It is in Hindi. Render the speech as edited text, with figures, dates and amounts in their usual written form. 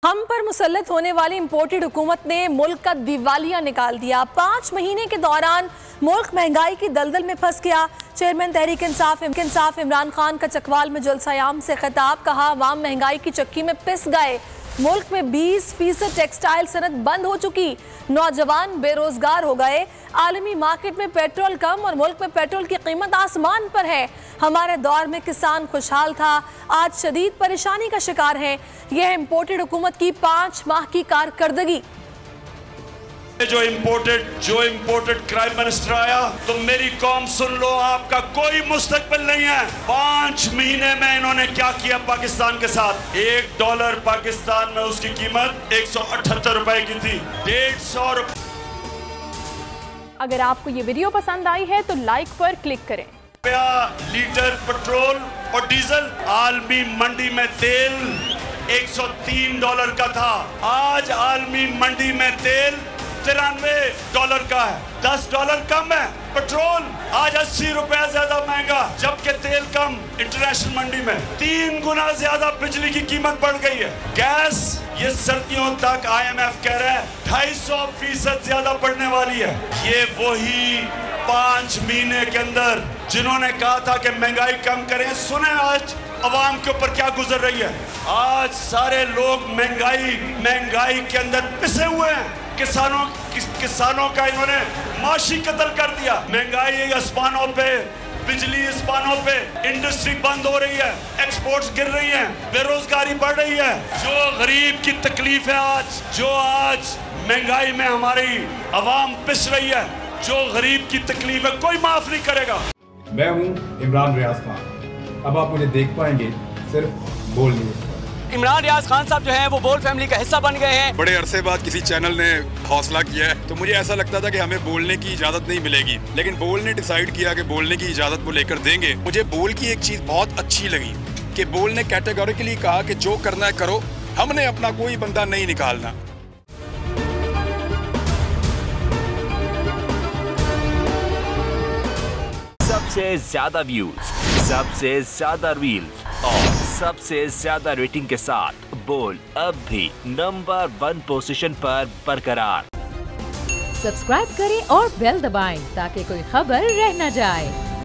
हम पर मुसल्लत होने वाली इम्पोर्टेड हुकूमत ने मुल्क का दिवालिया निकाल दिया। 5 महीने के दौरान मुल्क महंगाई की दलदल में फंस गया। चेयरमैन तहरीक इंसाफ इमरान खान का चकवाल में जुल्सायाम से खिताब, कहा अवाम महंगाई की चक्की में पिस गए। मुल्क में 20% टेक्सटाइल सनत बंद हो चुकी, नौजवान बेरोजगार हो गए। आलमी मार्केट में पेट्रोल कम और मुल्क में पेट्रोल की कीमत आसमान पर है। हमारे दौर में किसान खुशहाल था, आज शदीद परेशानी का शिकार है। यह इम्पोर्टेड हुकूमत की 5 माह की कारकर्दगी। जो इम्पोर्टेड प्राइम मिनिस्टर आया तो मेरी कौम सुन लो, आपका कोई मुस्तकबिल नहीं है। 5 महीने में इन्होंने क्या किया पाकिस्तान के साथ। $1 पाकिस्तान में उसकी कीमत 178 रुपए की थी, 150 रुपए। अगर आपको ये वीडियो पसंद आई है तो लाइक पर क्लिक करें। लीटर पेट्रोल और डीजल। आलमी मंडी में तेल $103 का था, आज आलमी मंडी में तेल $93 का है, $10 कम है। पेट्रोल आज 80 रुपए ज्यादा महंगा, जबकि तेल कम। इंटरनेशनल मंडी में 3 गुना ज्यादा बिजली की कीमत बढ़ गई है। गैस ये सर्दियों तक IMF कह रहा है 250% ज्यादा बढ़ने वाली है। ये वही 5 महीने के अंदर जिन्होंने कहा था कि महंगाई कम करें, सुने आज अवाम के ऊपर क्या गुजर रही है। आज सारे लोग महंगाई के अंदर पिसे हुए हैं। किसानों का इन्होंने माशी कत्ल कर दिया। महंगाई आसमानों पे, बिजली आसमानों पे, इंडस्ट्री बंद हो रही है, एक्सपोर्ट्स गिर रही हैं, बेरोजगारी बढ़ रही है। जो गरीब की तकलीफ है आज महंगाई में हमारी अवाम पिस रही है, जो गरीब की तकलीफ है कोई माफ नहीं करेगा। मैं हूँ इमरान रियाज खान, अब आप मुझे देख पाएंगे सिर्फ बोल न्यूज़। इमरान रियाज खान साहब जो हैं वो बोल फैमिली का हिस्सा बन गए हैं। बड़े अरसे बाद किसी चैनल ने हौसला किया है, तो मुझे ऐसा लगता था कि हमें बोलने की इजाजत नहीं मिलेगी, लेकिन बोल ने डिसाइड किया कि बोलने की इजाजत वो लेकर देंगे। मुझे बोल की एक चीज बहुत अच्छी लगी कि बोल ने कैटेगोरिकली कहा कि जो करना है करो, हमने अपना कोई बंदा नहीं निकालना। सबसे ज्यादा व्यूज, सबसे ज्यादा रील्स और सबसे ज्यादा रेटिंग के साथ बोल अब भी नंबर 1 पोजीशन पर बरकरार। सब्सक्राइब करें और बेल दबाएं ताकि कोई खबर रह न जाए।